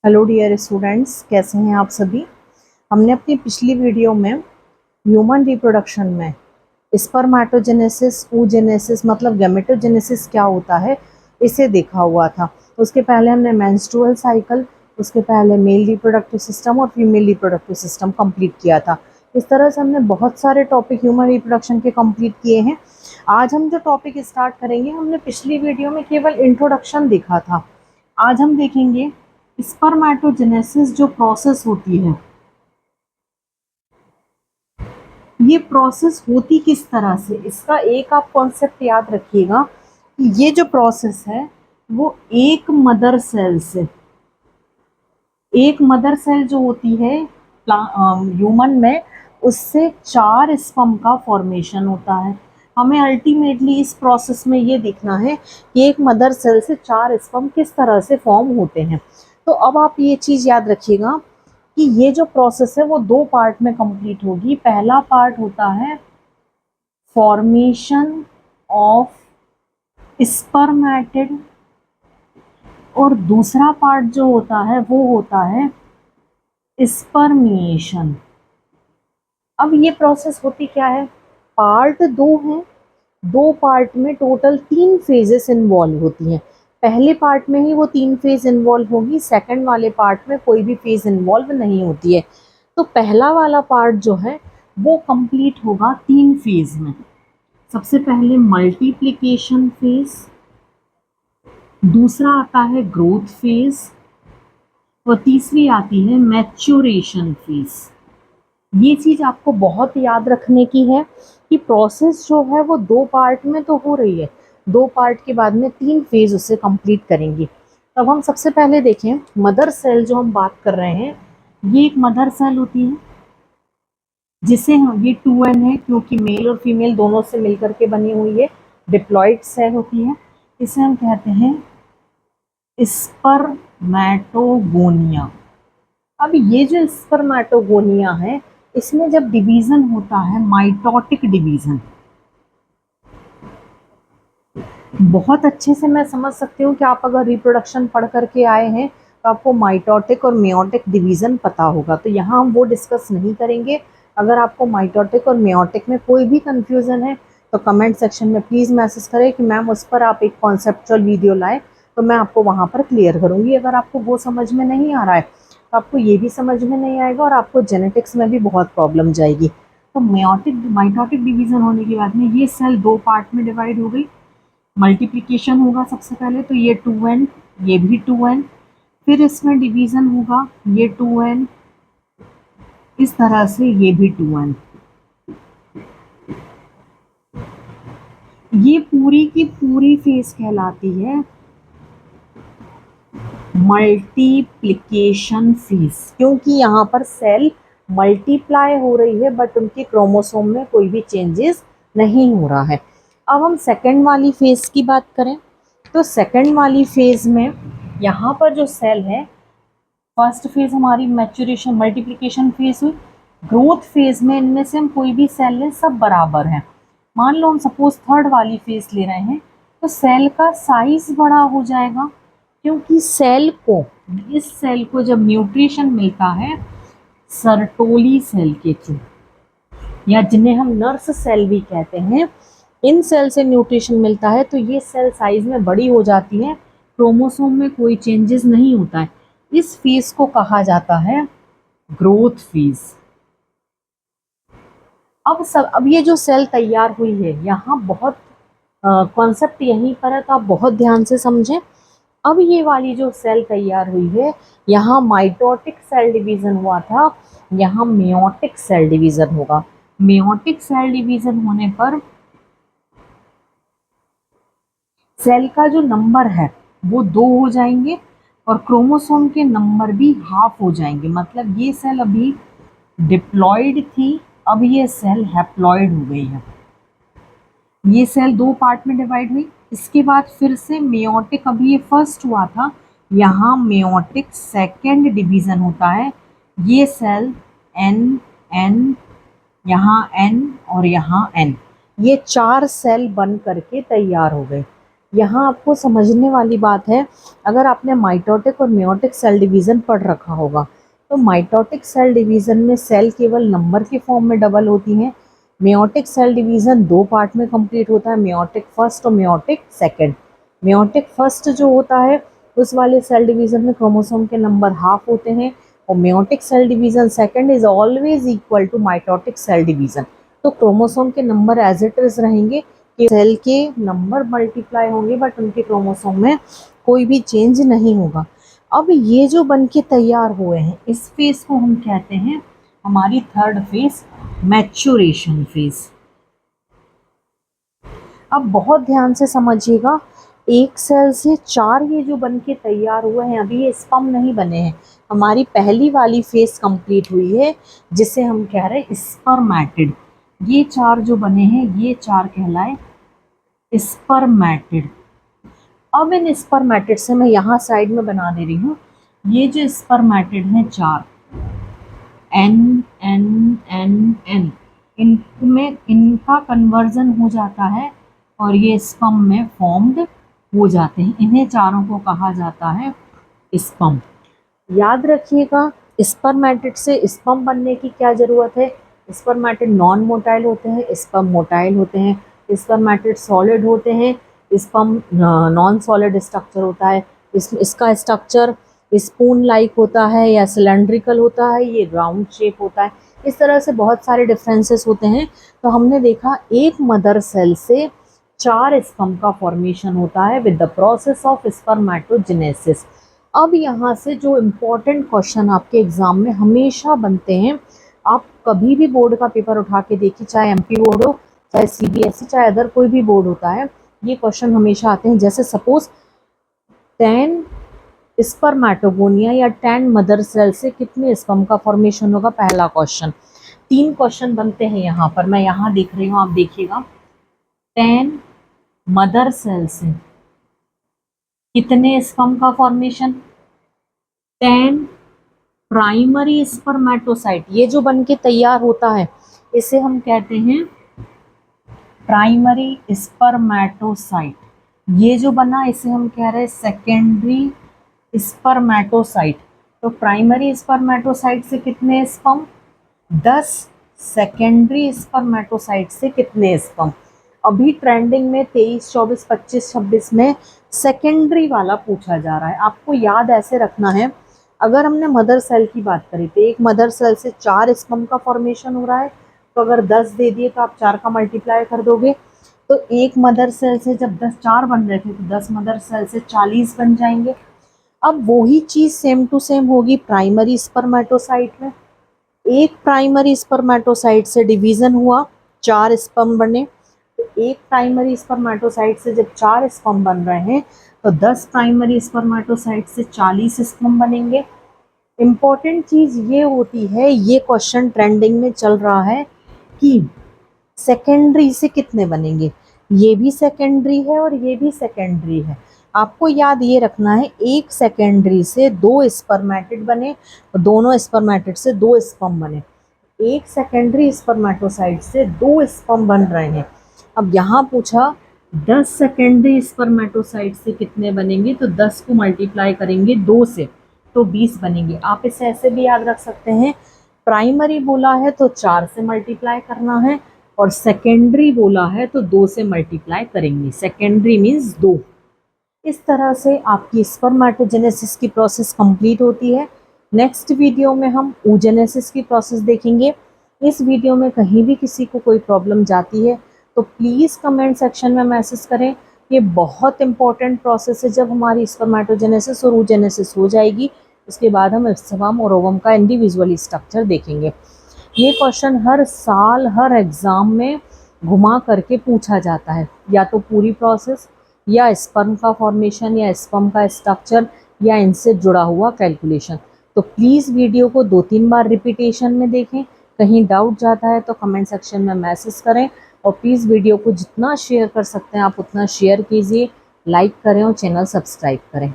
Hello dear students, कैसे हैं आप सभी। हमने अपनी पिछली वीडियो में ह्यूमन रिप्रोडक्शन में स्पर्मेटोजेनेसिस, oogenesis मतलब गैमेटोजेनेसिस क्या होता है इसे देखा हुआ था। उसके पहले हमने मेंस्ट्रुअल साइकिल, उसके पहले मेल रिप्रोडक्टिव सिस्टम और फीमेल रिप्रोडक्टिव सिस्टम कंप्लीट किया था। इस तरह से हमने बहुत सारे टॉपिक ह्यूमन रिप्रोडक्शन के कंप्लीट किए हैं। आज हम जो टॉपिक स्टार्ट करेंगे, हमने पिछली वीडियो में केवल इंट्रोडक्शन देखा था। आज हम देखेंगे स्पर्मेटोजेनेसिस जो प्रोसेस होती है, ये प्रोसेस होती किस तरह से। इसका एक आप कॉन्सेप्ट याद रखिएगा कि ये जो प्रोसेस है वो एक मदर सेल जो होती है ह्यूमन में, उससे 4 स्पर्म का फॉर्मेशन होता है। हमें अल्टीमेटली इस प्रोसेस में ये देखना है कि एक मदर सेल से 4 स्पर्म किस तरह से फॉर्म होते हैं। तो अब आप ये चीज़ याद रखिएगा कि ये जो प्रोसेस है वो 2 पार्ट में कंप्लीट होगी। पहला पार्ट होता है फॉर्मेशन ऑफ स्पर्मेटिड और दूसरा पार्ट जो होता है वो होता है स्पर्मिएशन। अब ये प्रोसेस होती क्या है, पार्ट 2 है। 2 पार्ट में टोटल 3 फेजेस इन्वॉल्व होती हैं। पहले पार्ट में ही वो 3 फेज इन्वॉल्व होगी, सेकंड वाले पार्ट में कोई भी फेज इन्वॉल्व नहीं होती है। तो पहला वाला पार्ट जो है वो कंप्लीट होगा 3 फेज में। सबसे पहले मल्टीप्लिकेशन फेज, दूसरा आता है ग्रोथ फेज और तीसरी आती है मैच्योरेशन फेज। ये चीज आपको बहुत याद रखने की है कि प्रोसेस जो है वो 2 पार्ट में तो हो रही है, 2 पार्ट के बाद में 3 फेज उससे कंप्लीट करेंगे। अब हम सबसे पहले देखें मदर सेल जो हम बात कर रहे हैं, ये एक मदर सेल होती है जिसे हम, ये 2n है क्योंकि मेल और फीमेल दोनों से मिलकर के बनी हुई है, डिप्लॉइड सेल होती है। इसे हम कहते हैं स्पर्मेटोगोनिया। अब ये जो स्पर्मेटोगोनिया है, इसमें जब डिवीजन होता है माइटोटिक डिवीजन, बहुत अच्छे से मैं समझ सकती हूँ कि आप अगर रिप्रोडक्शन पढ़ करके आए हैं तो आपको माइटोटिक और मेयोटिक डिवीजन पता होगा, तो यहाँ हम वो डिस्कस नहीं करेंगे। अगर आपको माइटोटिक और मेयोटिक में कोई भी कंफ्यूजन है तो कमेंट सेक्शन में प्लीज़ मैसेज करें कि मैम उस पर आप एक कॉन्सेप्चुअल वीडियो लाएं, तो मैं आपको वहाँ पर क्लियर करूँगी। अगर आपको वो समझ में नहीं आ रहा है तो आपको ये भी समझ में नहीं आएगा और आपको जेनेटिक्स में भी बहुत प्रॉब्लम जाएगी। तो माइटोटिक डिवीजन होने के बाद में ये सेल 2 पार्ट में डिवाइड हो गई। मल्टीप्लिकेशन होगा सबसे पहले, तो ये 2n, ये भी 2n, फिर इसमें डिवीजन होगा, ये 2n, इस तरह से ये भी 2n। ये पूरी की पूरी फेज कहलाती है मल्टीप्लिकेशन फेज, क्योंकि यहाँ पर सेल मल्टीप्लाई हो रही है बट उनके क्रोमोसोम में कोई भी चेंजेस नहीं हो रहा है। अब हम सेकेंड वाली फेज की बात करें तो सेकेंड वाली फेज में यहाँ पर जो सेल है, फर्स्ट फेज हमारी मैच्योरेशन मल्टीप्लिकेशन फेज हुई। ग्रोथ फेज में इनमें से हम कोई भी सेल लें, सब बराबर हैं। मान लो हम सपोज थर्ड वाली फेज ले रहे हैं तो सेल का साइज बड़ा हो जाएगा, क्योंकि इस सेल को जब न्यूट्रिशन मिलता है सर्टोली सेल के थ्रू, या जिन्हें हम नर्स सेल भी कहते हैं, इन सेल से न्यूट्रिशन मिलता है तो ये सेल साइज में बड़ी हो जाती है, क्रोमोसोम में कोई चेंजेस नहीं होता है। इस फेज को कहा जाता है ग्रोथ फेज। अब ये जो सेल तैयार हुई है, यहाँ बहुत कॉन्सेप्ट यहीं पर है तो आप बहुत ध्यान से समझें। अब ये वाली जो सेल तैयार हुई है, यहाँ माइटोटिक सेल डिवीजन हुआ था, यहाँ मेयोटिक सेल डिवीजन होगा। मेयोटिक सेल डिवीजन होने पर सेल का जो नंबर है वो 2 हो जाएंगे और क्रोमोसोम के नंबर भी हाफ हो जाएंगे। मतलब ये सेल अभी डिप्लॉइड थी, अब ये सेल हैप्लॉइड हो गई है। ये सेल 2 पार्ट में डिवाइड हुई। इसके बाद फिर से मेयोटिक, अभी ये फर्स्ट हुआ था, यहाँ मेयोटिक सेकेंड डिवीजन होता है। ये सेल एन एन, यहाँ एन और यहाँ एन, ये 4 सेल बन करके तैयार हो गए। यहाँ आपको समझने वाली बात है, अगर आपने माइटोटिक और मेयोटिक सेल डिवीज़न पढ़ रखा होगा, तो माइटोटिक सेल डिवीज़न में सेल केवल नंबर के फॉर्म में डबल होती हैं। मेयोटिक सेल डिवीज़न 2 पार्ट में कंप्लीट होता है, मेयोटिक फर्स्ट और मेयोटिक सेकंड। मेयोटिक फर्स्ट जो होता है उस वाले सेल डिवीज़न में क्रोमोसोम के नंबर हाफ होते हैं, और meiotic cell division second is always equal to mitotic cell division. तो क्रोमोसोम के नंबर एज इट इज रहेंगे कि सेल के नंबर मल्टीप्लाई होंगे, बट उनके क्रोमोसोम में कोई भी चेंज नहीं होगा। अब ये जो बन के तैयार हुए हैं, इस फेज को हम कहते हैं हमारी थर्ड फेज, मैच्योरेशन फेज। अब बहुत ध्यान से समझिएगा, एक सेल से 4 ये जो बन के तैयार हुए हैं, अभी ये स्पर्म नहीं बने हैं। हमारी पहली वाली फेज कंप्लीट हुई है, जिसे हम कह रहे हैं स्पर्मेटिड। ये 4 जो बने हैं, ये 4 कहलाए स्पर्मेटिड। अब इन स्पर्मेटिड से मैं यहाँ साइड में बना दे रही हूँ, ये जो स्पर्मेटिड हैं 4, एन एन एन एन, इनमें इनका कन्वर्जन हो जाता है और ये स्पर्म में फॉर्म्ड हो जाते हैं। इन्हें चारों को कहा जाता है स्पर्म। याद रखिएगा, स्पर्मेटिड से स्पर्म बनने की क्या ज़रूरत है। स्पर्मेटिड नॉन मोटाइल होते हैं, स्पर्म मोटाइल होते हैं। स्पर्मेटिड सॉलिड होते हैं, स्पर्म नॉन सॉलिड स्ट्रक्चर होता है। इसका स्ट्रक्चर स्पून लाइक होता है या सिलेंड्रिकल होता है, ये राउंड शेप होता है। इस तरह से बहुत सारे डिफरेंसेस होते हैं। तो हमने देखा एक मदर सेल से 4 स्पर्म का फॉर्मेशन होता है with the process of spermatogenesis. अब यहाँ से जो इम्पोर्टेंट क्वेश्चन आपके एग्जाम में हमेशा बनते हैं, आप कभी भी बोर्ड का पेपर उठा के देखिए, चाहे एमपी बोर्ड हो, चाहे सीबीएसई, चाहे अदर कोई भी बोर्ड होता है, ये क्वेश्चन हमेशा आते हैं। जैसे सपोज 10 स्पर्मेटोगोनिया या 10 मदर सेल से कितने स्पर्म का फॉर्मेशन होगा, पहला क्वेश्चन। 3 क्वेश्चन बनते हैं यहाँ पर, मैं यहाँ देख रही हूँ, आप देखिएगा। 10 मदर सेल से कितने स्पर्म का फॉर्मेशन, 10 प्राइमरी स्पर्मेटोसाइट, ये जो बन के तैयार होता है इसे हम कहते हैं प्राइमरी स्पर्मेटोसाइट। ये जो बना इसे हम कह रहे हैं सेकेंडरी स्पर्मेटोसाइट। तो प्राइमरी स्पर्मेटोसाइट से कितने स्पर्म, 10। सेकेंडरी स्पर्मेटोसाइट से कितने स्पर्म। अभी ट्रेंडिंग में 23, 24, 25, 26 में सेकेंडरी वाला पूछा जा रहा है। आपको याद ऐसे रखना है, अगर हमने मदर सेल की बात करी तो एक मदर सेल से 4 स्पर्म का फॉर्मेशन हो रहा है, तो अगर 10 दे दिए तो आप 4 का मल्टीप्लाई कर दोगे, तो एक मदर सेल से जब 10 4 बन रहे थे तो 10 मदर सेल से 40 बन जाएंगे। अब वही चीज़ सेम टू सेम होगी प्राइमरी स्पर्मेटोसाइट में। एक प्राइमरी स्पर्मेटोसाइट से डिवीज़न हुआ, 4 स्पर्म बने, तो एक प्राइमरी स्पर्मेटोसाइट से जब 4 स्पर्म बन रहे हैं तो 10 प्राइमरी स्पर्मेटोसाइट से 40 स्पर्म बनेंगे। इम्पॉर्टेंट चीज़ ये होती है, ये क्वेश्चन ट्रेंडिंग में चल रहा है कि सेकेंडरी से कितने बनेंगे। ये भी सेकेंडरी है और ये भी सेकेंडरी है। आपको याद ये रखना है, एक सेकेंडरी से 2 स्पर्मेटिड बने और दोनों स्पर्मेटिड से 2 स्पर्म बने। एक सेकेंडरी स्पर्मेटोसाइट से 2 स्पर्म बन रहे हैं। अब यहाँ पूछा 10 सेकेंडरी स्पर्मेटोसाइट से कितने बनेंगे, तो 10 को मल्टीप्लाई करेंगे 2 से तो 20 बनेंगे। आप इसे ऐसे भी याद रख सकते हैं, प्राइमरी बोला है तो 4 से मल्टीप्लाई करना है और सेकेंडरी बोला है तो 2 से मल्टीप्लाई करेंगे। Secondary means 2। इस तरह से आपकी स्पर्मेटोजेनेसिस की प्रोसेस कंप्लीट होती है। नेक्स्ट वीडियो में हम oogenesis की प्रोसेस देखेंगे। इस वीडियो में कहीं भी किसी को कोई प्रॉब्लम जाती है तो प्लीज़ कमेंट सेक्शन में मैसेज करें। ये बहुत इंपॉर्टेंट प्रोसेस है। जब हमारी स्पर्मेटोजेनेसिस और oogenesis हो जाएगी, उसके बाद हम स्पर्म और ओवम का इंडिविजुअली स्ट्रक्चर देखेंगे। ये क्वेश्चन हर साल हर एग्ज़ाम में घुमा करके पूछा जाता है, या तो पूरी प्रोसेस या स्पर्म का फॉर्मेशन या स्पर्म का स्ट्रक्चर या इनसे जुड़ा हुआ कैलकुलेशन। तो प्लीज़ वीडियो को 2-3 बार रिपीटेशन में देखें। कहीं डाउट जाता है तो कमेंट सेक्शन में मैसेज करें, और प्लीज़ वीडियो को जितना शेयर कर सकते हैं आप उतना शेयर कीजिए, लाइक करें और चैनल सब्सक्राइब करें।